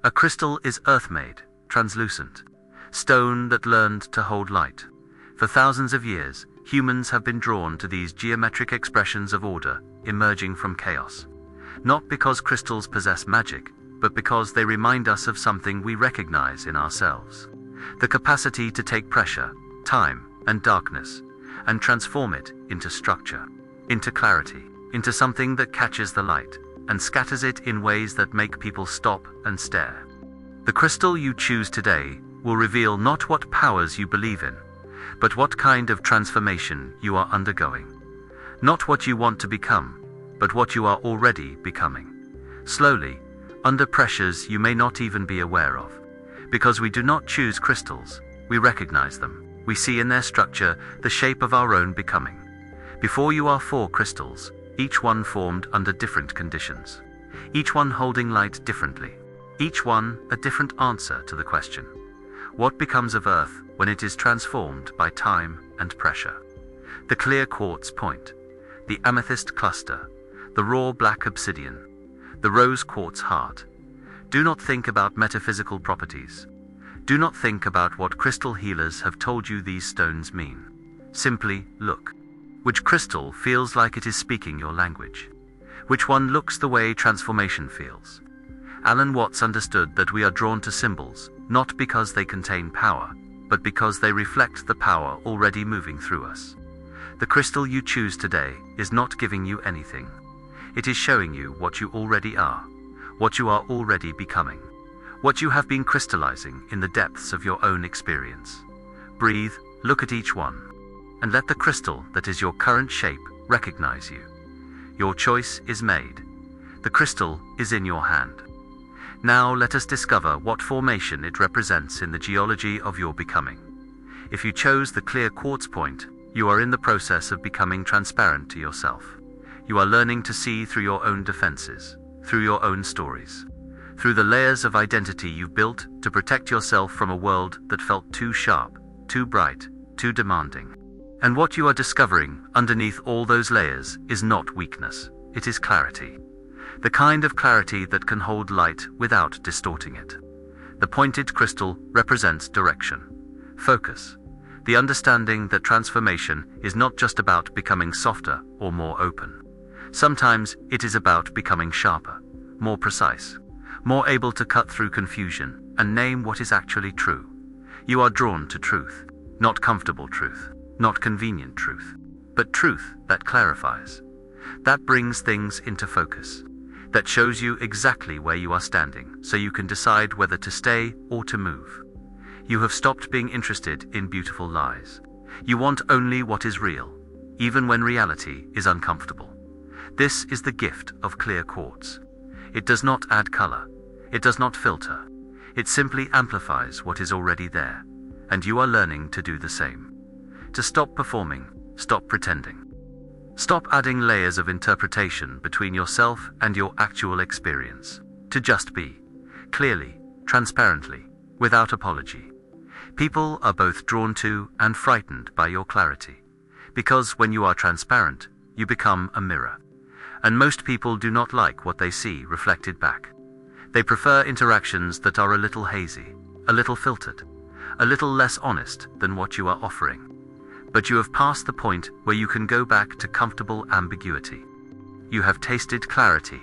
A crystal is earth-made, translucent, stone that learned to hold light. For thousands of years, humans have been drawn to these geometric expressions of order emerging from chaos. Not because crystals possess magic, but because they remind us of something we recognize in ourselves. The capacity to take pressure, time, and darkness, and transform it into structure, into clarity, into something that catches the light, and scatters it in ways that make people stop and stare. The crystal you choose today will reveal not what powers you believe in, but what kind of transformation you are undergoing. Not what you want to become, but what you are already becoming. Slowly, under pressures you may not even be aware of. Because we do not choose crystals, we recognize them. We see in their structure the shape of our own becoming. Before you are 4 crystals, each one formed under different conditions. Each one holding light differently. Each one a different answer to the question: what becomes of Earth when it is transformed by time and pressure? The clear quartz point, the amethyst cluster, the raw black obsidian, the rose quartz heart. Do not think about metaphysical properties. Do not think about what crystal healers have told you these stones mean. Simply look. Which crystal feels like it is speaking your language? Which one looks the way transformation feels? Alan Watts understood that we are drawn to symbols, not because they contain power, but because they reflect the power already moving through us. The crystal you choose today is not giving you anything. It is showing you what you already are, what you are already becoming, what you have been crystallizing in the depths of your own experience. Breathe, look at each one, and let the crystal that is your current shape recognize you. Your choice is made. The crystal is in your hand. Now let us discover what formation it represents in the geology of your becoming. If you chose the clear quartz point, you are in the process of becoming transparent to yourself. You are learning to see through your own defenses, through your own stories, through the layers of identity you've built to protect yourself from a world that felt too sharp, too bright, too demanding. And what you are discovering underneath all those layers is not weakness, it is clarity. The kind of clarity that can hold light without distorting it. The pointed crystal represents direction, focus, the understanding that transformation is not just about becoming softer or more open. Sometimes it is about becoming sharper, more precise, more able to cut through confusion and name what is actually true. You are drawn to truth, not comfortable truth, not convenient truth, but truth that clarifies, that brings things into focus, that shows you exactly where you are standing so you can decide whether to stay or to move. You have stopped being interested in beautiful lies. You want only what is real, even when reality is uncomfortable. This is the gift of clear quartz. It does not add color. It does not filter. It simply amplifies what is already there, and you are learning to do the same. To stop performing, stop pretending. Stop adding layers of interpretation between yourself and your actual experience. To just be, clearly, transparently, without apology. People are both drawn to and frightened by your clarity, because when you are transparent, you become a mirror. And most people do not like what they see reflected back. They prefer interactions that are a little hazy, a little filtered, a little less honest than what you are offering. But you have passed the point where you can go back to comfortable ambiguity. You have tasted clarity,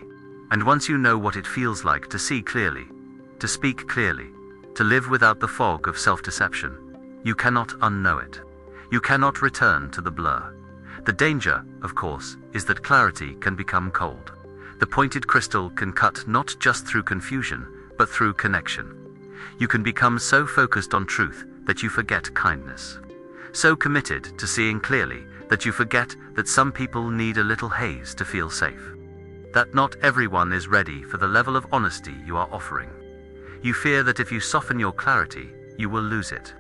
and once you know what it feels like to see clearly, to speak clearly, to live without the fog of self-deception, you cannot unknow it. You cannot return to the blur. The danger, of course, is that clarity can become cold. The pointed crystal can cut not just through confusion, but through connection. You can become so focused on truth that you forget kindness. So committed to seeing clearly that you forget that some people need a little haze to feel safe. That not everyone is ready for the level of honesty you are offering. You fear that if you soften your clarity, you will lose it.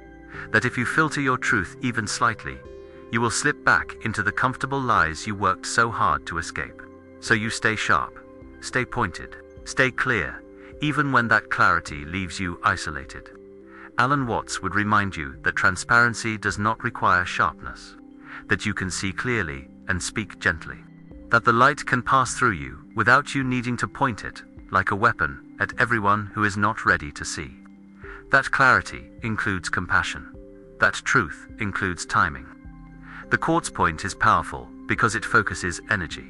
That if you filter your truth even slightly, you will slip back into the comfortable lies you worked so hard to escape. So you stay sharp, stay pointed, stay clear, even when that clarity leaves you isolated. Alan Watts would remind you that transparency does not require sharpness, that you can see clearly and speak gently, that the light can pass through you without you needing to point it like a weapon at everyone who is not ready to see. That clarity includes compassion. That truth includes timing. The quartz point is powerful because it focuses energy.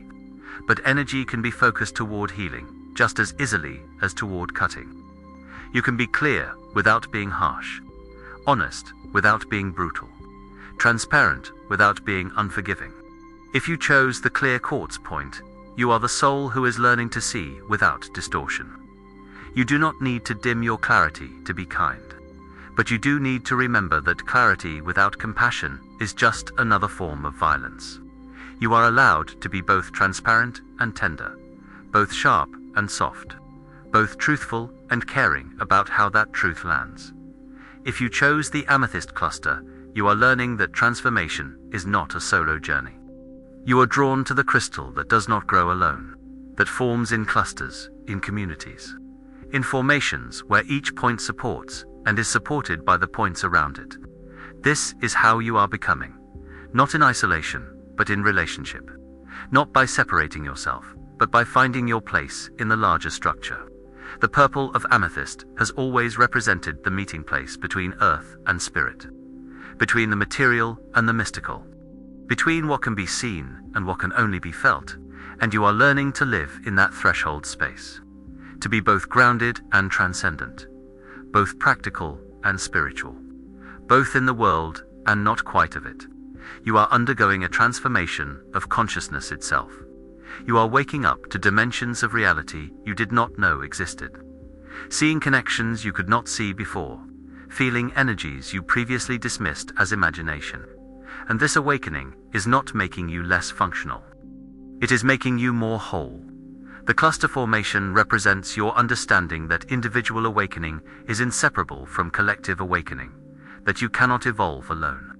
But energy can be focused toward healing just as easily as toward cutting. You can be clear without being harsh, honest without being brutal, transparent without being unforgiving. If you chose the clear quartz point, you are the soul who is learning to see without distortion. You do not need to dim your clarity to be kind, but you do need to remember that clarity without compassion is just another form of violence. You are allowed to be both transparent and tender, both sharp and soft, both truthful and caring about how that truth lands. If you chose the amethyst cluster, you are learning that transformation is not a solo journey. You are drawn to the crystal that does not grow alone, that forms in clusters, in communities, in formations where each point supports and is supported by the points around it. This is how you are becoming, not in isolation, but in relationship, not by separating yourself, but by finding your place in the larger structure. The purple of amethyst has always represented the meeting place between earth and spirit, between the material and the mystical, between what can be seen and what can only be felt, and you are learning to live in that threshold space, to be both grounded and transcendent, both practical and spiritual, both in the world and not quite of it. You are undergoing a transformation of consciousness itself. You are waking up to dimensions of reality you did not know existed, seeing connections you could not see before, feeling energies you previously dismissed as imagination. And this awakening is not making you less functional. It is making you more whole. The cluster formation represents your understanding that individual awakening is inseparable from collective awakening, that you cannot evolve alone,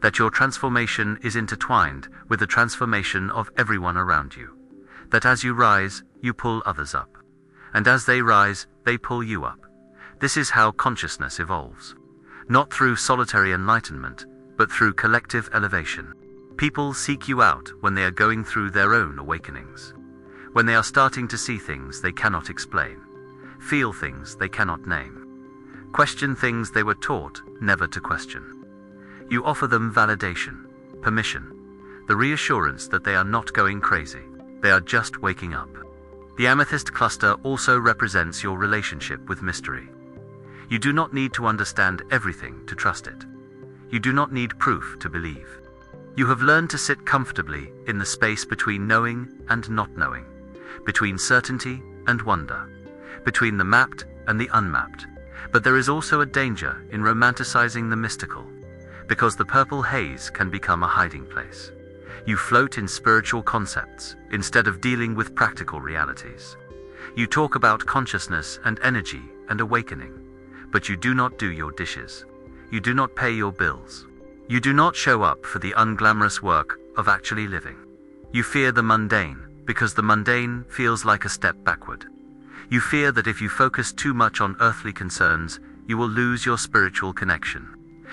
that your transformation is intertwined with the transformation of everyone around you, that as you rise, you pull others up, and as they rise, they pull you up. This is how consciousness evolves, not through solitary enlightenment, but through collective elevation. People seek you out when they are going through their own awakenings, when they are starting to see things they cannot explain, feel things they cannot name, question things they were taught never to question. You offer them validation, permission, the reassurance that they are not going crazy, they are just waking up. The amethyst cluster also represents your relationship with mystery. You do not need to understand everything to trust it. You do not need proof to believe. You have learned to sit comfortably in the space between knowing and not knowing, between certainty and wonder, between the mapped and the unmapped. But there is also a danger in romanticizing the mystical, because the purple haze can become a hiding place. You float in spiritual concepts instead of dealing with practical realities. You talk about consciousness and energy and awakening, but you do not do your dishes. You do not pay your bills. You do not show up for the unglamorous work of actually living. You fear the mundane because the mundane feels like a step backward. You fear that if you focus too much on earthly concerns, you will lose your spiritual connection.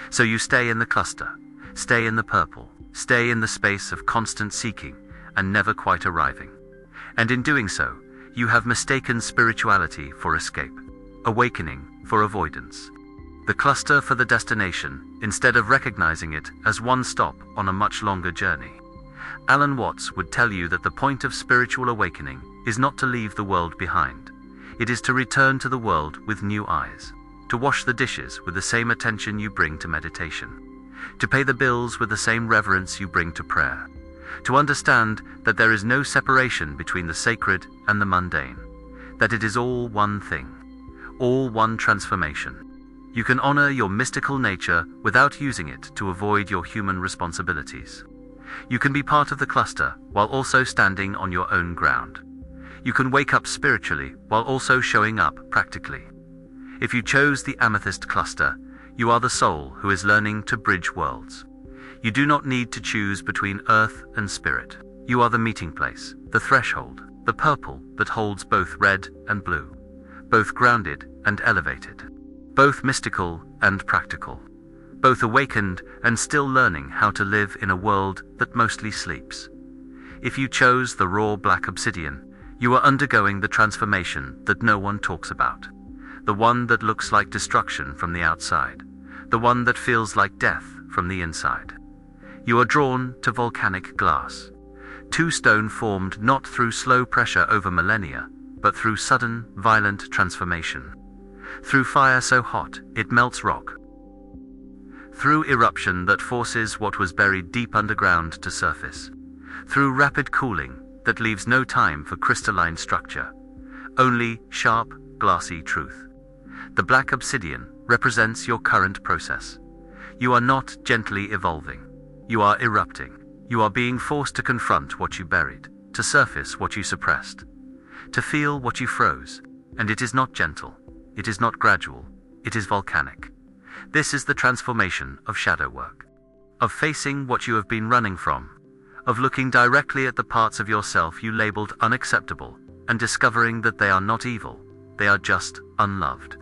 So you stay in the cluster, stay in the purple, stay in the space of constant seeking and never quite arriving. And in doing so, you have mistaken spirituality for escape, awakening for avoidance, the cluster for the destination, instead of recognizing it as one stop on a much longer journey. Alan Watts would tell you that the point of spiritual awakening is not to leave the world behind. It is to return to the world with new eyes, to wash the dishes with the same attention you bring to meditation, to pay the bills with the same reverence you bring to prayer, to understand that there is no separation between the sacred and the mundane, that it is all one thing, all one transformation. You can honor your mystical nature without using it to avoid your human responsibilities. You can be part of the cluster while also standing on your own ground. You can wake up spiritually while also showing up practically. If you chose the amethyst cluster, you are the soul who is learning to bridge worlds. You do not need to choose between earth and spirit. You are the meeting place, the threshold, the purple that holds both red and blue, both grounded and elevated, both mystical and practical, both awakened and still learning how to live in a world that mostly sleeps. If you chose the raw black obsidian, You are undergoing the transformation that no one talks about. The one that looks like destruction from the outside. The one that feels like death from the inside. You are drawn to volcanic glass. Two stone formed not through slow pressure over millennia, but through sudden, violent transformation. Through fire so hot, it melts rock. Through eruption that forces what was buried deep underground to surface. Through rapid cooling that leaves no time for crystalline structure. Only sharp, glassy truth. The black obsidian represents your current process. You are not gently evolving. You are erupting. You are being forced to confront what you buried, to surface what you suppressed, to feel what you froze. And it is not gentle. It is not gradual. It is volcanic. This is the transformation of shadow work. Of facing what you have been running from. Of looking directly at the parts of yourself you labeled unacceptable, and discovering that they are not evil. They are just unloved.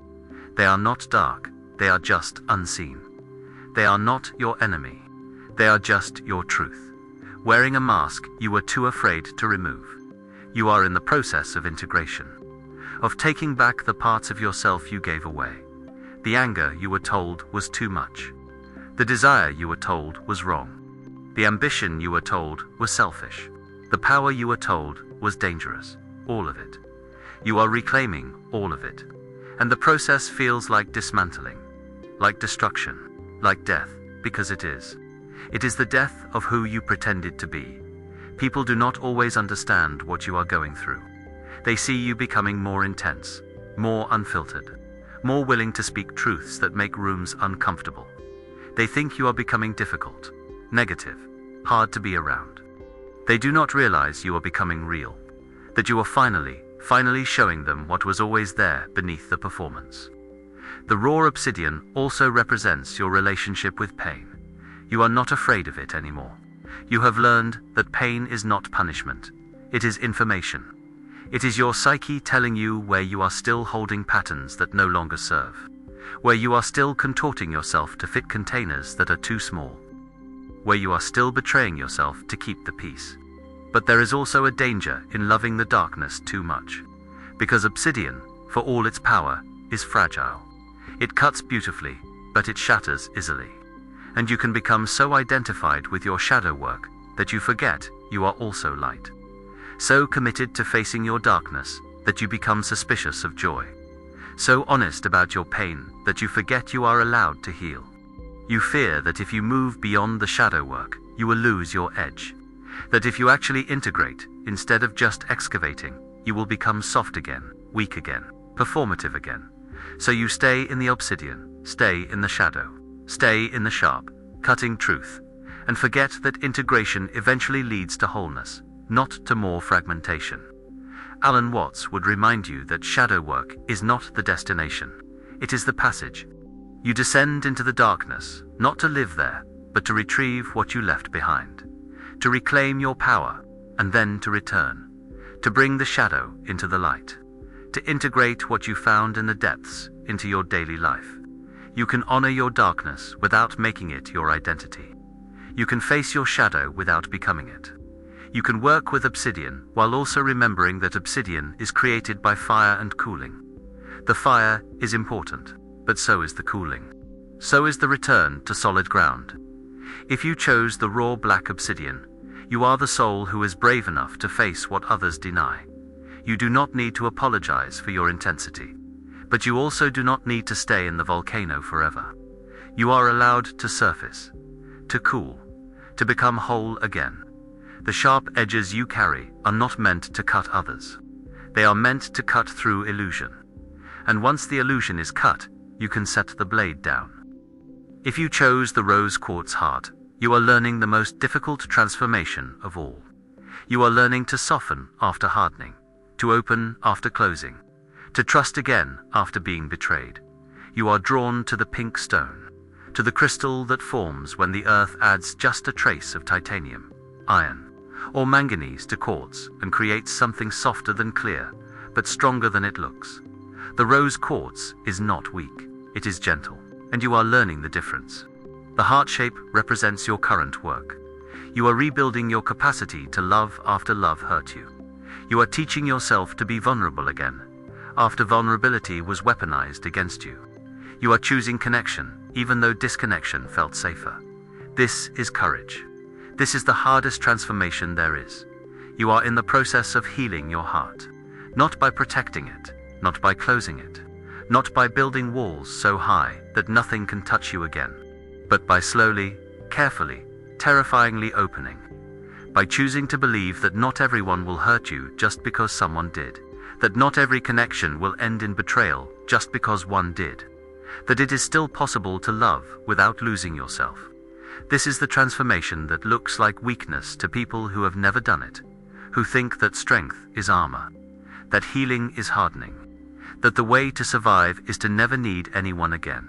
They are not dark. They are just unseen. They are not your enemy. They are just your truth. Wearing a mask you were too afraid to remove. You are in the process of integration. Of taking back the parts of yourself you gave away. The anger you were told was too much. The desire you were told was wrong. The ambition you were told was selfish. The power you were told was dangerous. All of it. You are reclaiming all of it. And the process feels like dismantling, like destruction, like death, because it is. It is the death of who you pretended to be. People do not always understand what you are going through. They see you becoming more intense, more unfiltered, more willing to speak truths that make rooms uncomfortable. They think you are becoming difficult, negative, hard to be around. They do not realize you are becoming real, that you are finally showing them what was always there beneath the performance. The raw obsidian also represents your relationship with pain. You are not afraid of it anymore. You have learned that pain is not punishment. It is information. It is your psyche telling you where you are still holding patterns that no longer serve, where you are still contorting yourself to fit containers that are too small, where you are still betraying yourself to keep the peace. But there is also a danger in loving the darkness too much, because obsidian, for all its power, is fragile. It cuts beautifully, but it shatters easily. And you can become so identified with your shadow work that you forget you are also light. So committed to facing your darkness that you become suspicious of joy. So honest about your pain that you forget you are allowed to heal. You fear that if you move beyond the shadow work, you will lose your edge. That if you actually integrate, instead of just excavating, you will become soft again, weak again, performative again. So you stay in the obsidian, stay in the shadow, stay in the sharp, cutting truth, and forget that integration eventually leads to wholeness, not to more fragmentation. Alan Watts would remind you that shadow work is not the destination, it is the passage. You descend into the darkness, not to live there, but to retrieve what you left behind, to reclaim your power, and then to return, to bring the shadow into the light, to integrate what you found in the depths into your daily life. You can honor your darkness without making it your identity. You can face your shadow without becoming it. You can work with obsidian while also remembering that obsidian is created by fire and cooling. The fire is important, but so is the cooling. So is the return to solid ground. If you chose the raw black obsidian, you are the soul who is brave enough to face what others deny. You do not need to apologize for your intensity, but you also do not need to stay in the volcano forever. You are allowed to surface, to cool, to become whole again. The sharp edges you carry are not meant to cut others. They are meant to cut through illusion. And once the illusion is cut, you can set the blade down. If you chose the rose quartz heart, you are learning the most difficult transformation of all. You are learning to soften after hardening, to open after closing, to trust again after being betrayed. You are drawn to the pink stone, to the crystal that forms when the earth adds just a trace of titanium, iron, or manganese to quartz and creates something softer than clear, but stronger than it looks. The rose quartz is not weak, it is gentle, and you are learning the difference. The heart shape represents your current work. You are rebuilding your capacity to love after love hurt you. You are teaching yourself to be vulnerable again, after vulnerability was weaponized against you. You are choosing connection, even though disconnection felt safer. This is courage. This is the hardest transformation there is. You are in the process of healing your heart, not by protecting it, not by closing it, not by building walls so high that nothing can touch you again, but by slowly, carefully, terrifyingly opening. By choosing to believe that not everyone will hurt you just because someone did, that not every connection will end in betrayal just because one did, that it is still possible to love without losing yourself. This is the transformation that looks like weakness to people who have never done it, who think that strength is armor, that healing is hardening, that the way to survive is to never need anyone again.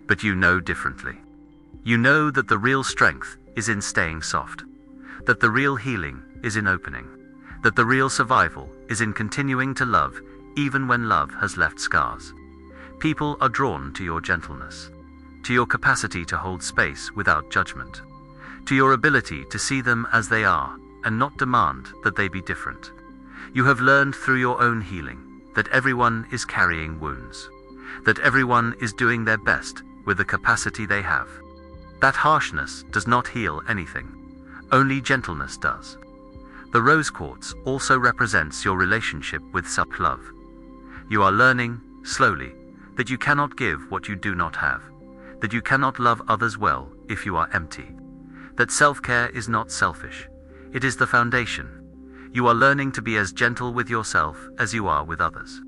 But you know differently. You know that the real strength is in staying soft, that the real healing is in opening, that the real survival is in continuing to love even when love has left scars. People are drawn to your gentleness, to your capacity to hold space without judgment, to your ability to see them as they are and not demand that they be different. You have learned through your own healing that everyone is carrying wounds, that everyone is doing their best with the capacity they have. That harshness does not heal anything. Only gentleness does. The rose quartz also represents your relationship with self-love. You are learning, slowly, that you cannot give what you do not have, that you cannot love others well if you are empty, that self-care is not selfish, it is the foundation. You are learning to be as gentle with yourself as you are with others,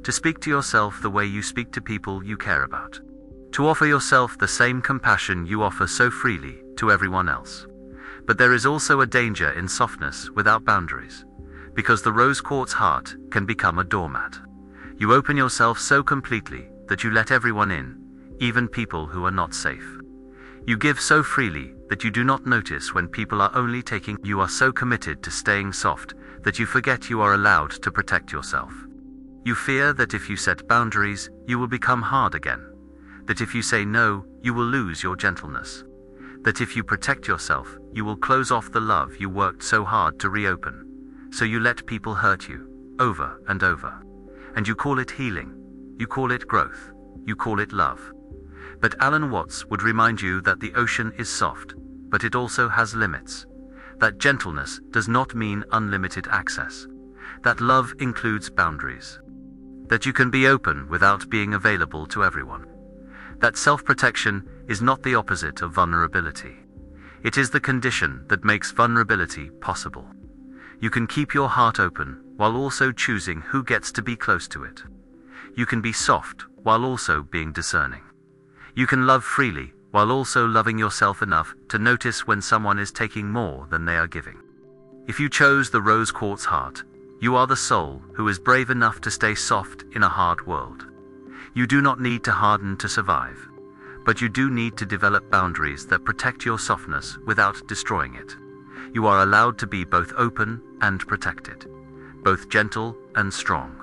to speak to yourself the way you speak to people you care about, to offer yourself the same compassion you offer so freely to everyone else. But there is also a danger in softness without boundaries, because the rose quartz heart can become a doormat. You open yourself so completely that you let everyone in, even people who are not safe. You give so freely that you do not notice when people are only taking. You are so committed to staying soft that you forget you are allowed to protect yourself. You fear that if you set boundaries, you will become hard again, that if you say no, you will lose your gentleness, that if you protect yourself, you will close off the love you worked so hard to reopen. So you let people hurt you, over and over. And you call it healing, you call it growth, you call it love. But Alan Watts would remind you that the ocean is soft, but it also has limits. That gentleness does not mean unlimited access. That love includes boundaries. That you can be open without being available to everyone. That self-protection is not the opposite of vulnerability. It is the condition that makes vulnerability possible. You can keep your heart open while also choosing who gets to be close to it. You can be soft while also being discerning. You can love freely while also loving yourself enough to notice when someone is taking more than they are giving. If you chose the rose quartz heart, you are the soul who is brave enough to stay soft in a hard world. You do not need to harden to survive, but you do need to develop boundaries that protect your softness without destroying it. You are allowed to be both open and protected, both gentle and strong,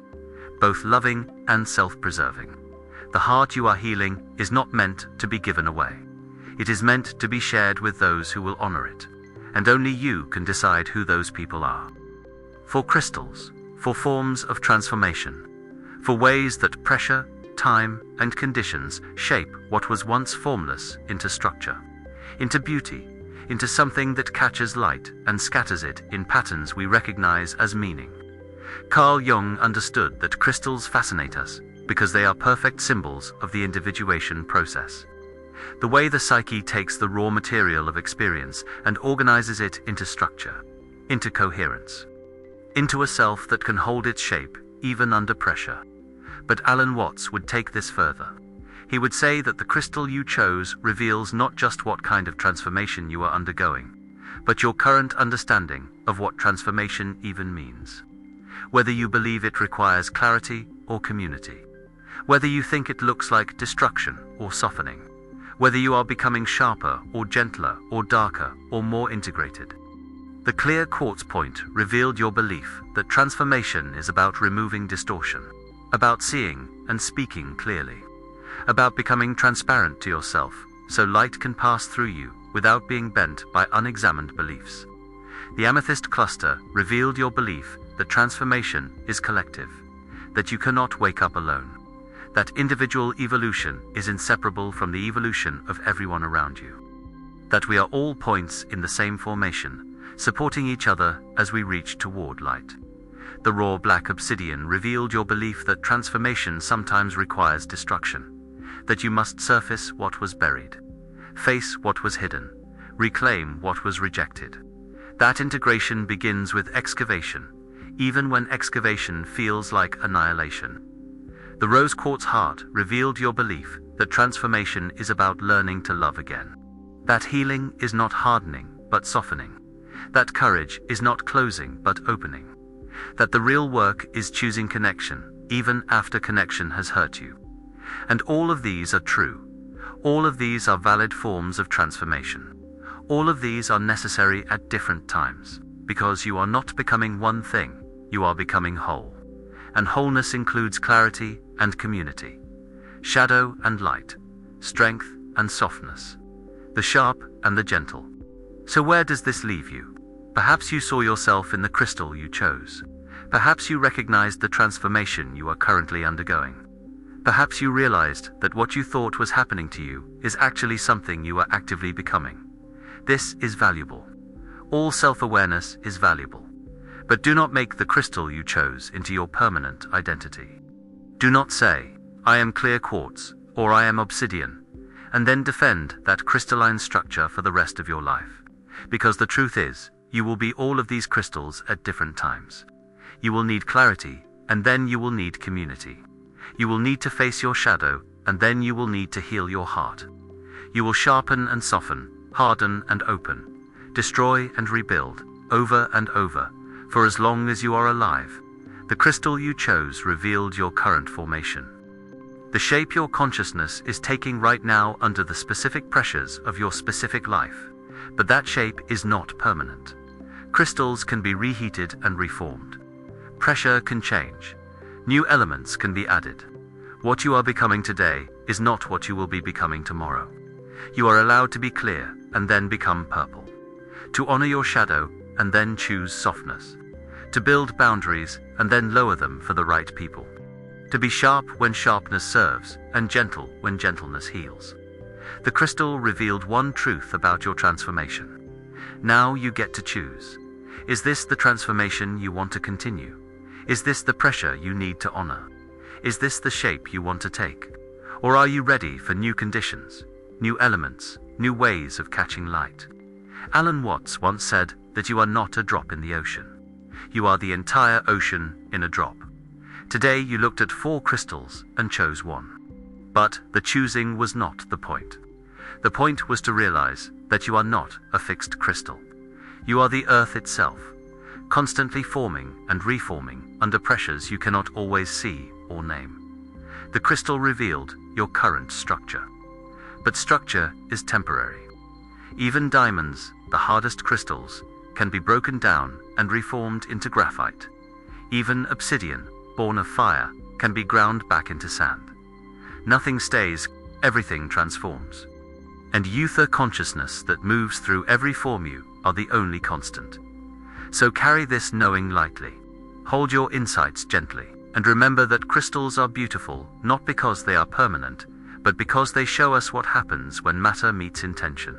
both loving and self-preserving. The heart you are healing is not meant to be given away. It is meant to be shared with those who will honor it, and only you can decide who those people are. For crystals, for forms of transformation, for ways that pressure, time, and conditions shape what was once formless into structure, into beauty, into something that catches light and scatters it in patterns we recognize as meaning. Carl Jung understood that crystals fascinate us because they are perfect symbols of the individuation process. The way the psyche takes the raw material of experience and organizes it into structure, into coherence, into a self that can hold its shape even under pressure. But Alan Watts would take this further. He would say that the crystal you chose reveals not just what kind of transformation you are undergoing, but your current understanding of what transformation even means. Whether you believe it requires clarity or community, whether you think it looks like destruction or softening, whether you are becoming sharper or gentler or darker or more integrated. The clear quartz point revealed your belief that transformation is about removing distortion, about seeing and speaking clearly, about becoming transparent to yourself so light can pass through you without being bent by unexamined beliefs. The amethyst cluster revealed your belief that transformation is collective, that you cannot wake up alone, that individual evolution is inseparable from the evolution of everyone around you, that we are all points in the same formation, supporting each other as we reach toward light. The raw black obsidian revealed your belief that transformation sometimes requires destruction, that you must surface what was buried, face what was hidden, reclaim what was rejected. That integration begins with excavation, even when excavation feels like annihilation. The rose quartz heart revealed your belief that transformation is about learning to love again. That healing is not hardening, but softening. That courage is not closing, but opening. That the real work is choosing connection, even after connection has hurt you. And all of these are true. All of these are valid forms of transformation. All of these are necessary at different times, because you are not becoming one thing, you are becoming whole. And wholeness includes clarity and community, shadow and light, strength and softness, the sharp and the gentle. So where does this leave you? Perhaps you saw yourself in the crystal you chose. Perhaps you recognized the transformation you are currently undergoing. Perhaps you realized that what you thought was happening to you is actually something you are actively becoming. This is valuable. All self-awareness is valuable. But do not make the crystal you chose into your permanent identity. Do not say, I am clear quartz, or I am obsidian, and then defend that crystalline structure for the rest of your life. Because the truth is, you will be all of these crystals at different times. You will need clarity, and then you will need community. You will need to face your shadow, and then you will need to heal your heart. You will sharpen and soften, harden and open, destroy and rebuild, over and over, for as long as you are alive. The crystal you chose revealed your current formation. The shape your consciousness is taking right now under the specific pressures of your specific life, but that shape is not permanent. Crystals can be reheated and reformed. Pressure can change. New elements can be added. What you are becoming today is not what you will be becoming tomorrow. You are allowed to be clear and then become purple. To honor your shadow and then choose softness. To build boundaries and then lower them for the right people. To be sharp when sharpness serves and gentle when gentleness heals. The crystal revealed one truth about your transformation. Now you get to choose. Is this the transformation you want to continue? Is this the pressure you need to honor? Is this the shape you want to take? Or are you ready for new conditions, new elements, new ways of catching light? Alan Watts once said that you are not a drop in the ocean. You are the entire ocean in a drop. Today you looked at 4 crystals and chose one. But the choosing was not the point. The point was to realize that you are not a fixed crystal. You are the earth itself, constantly forming and reforming under pressures you cannot always see or name. The crystal revealed your current structure. But structure is temporary. Even diamonds, the hardest crystals, can be broken down and reformed into graphite. Even obsidian, born of fire, can be ground back into sand. Nothing stays, everything transforms. And ether consciousness that moves through every form you are the only constant. So carry this knowing lightly. Hold your insights gently, and remember that crystals are beautiful not because they are permanent, but because they show us what happens when matter meets intention.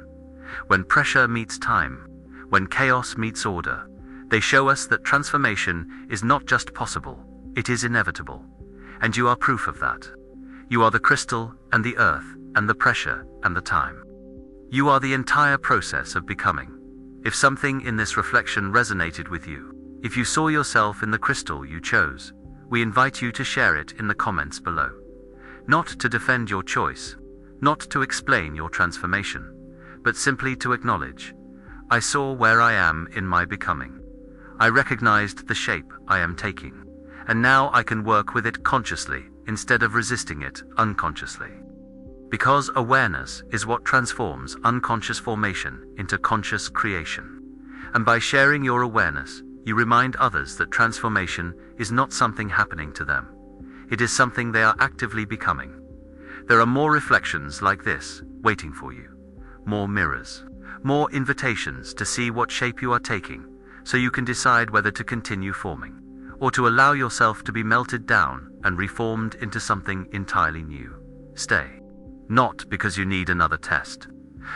When pressure meets time, when chaos meets order, they show us that transformation is not just possible, it is inevitable. And you are proof of that. You are the crystal and the earth and the pressure and the time. You are the entire process of becoming. If something in this reflection resonated with you, if you saw yourself in the crystal you chose, we invite you to share it in the comments below. Not to defend your choice, not to explain your transformation, but simply to acknowledge, I saw where I am in my becoming. I recognized the shape I am taking, and now I can work with it consciously instead of resisting it unconsciously. Because awareness is what transforms unconscious formation into conscious creation. And by sharing your awareness, you remind others that transformation is not something happening to them. It is something they are actively becoming. There are more reflections like this waiting for you. More mirrors. More invitations to see what shape you are taking, so you can decide whether to continue forming, or to allow yourself to be melted down and reformed into something entirely new. Stay. Not because you need another test,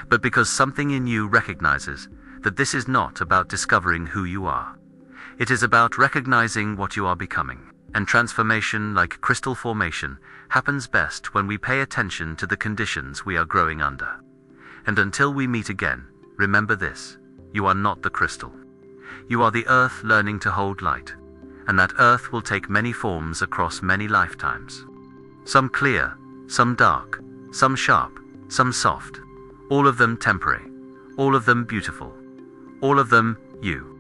but because something in you recognizes that this is not about discovering who you are. It is about recognizing what you are becoming. And transformation, like crystal formation, happens best when we pay attention to the conditions we are growing under. And until we meet again, remember this: you are not the crystal. You are the earth learning to hold light, and that earth will take many forms across many lifetimes. Some clear, some dark, some sharp, some soft, all of them temporary, all of them beautiful, all of them you.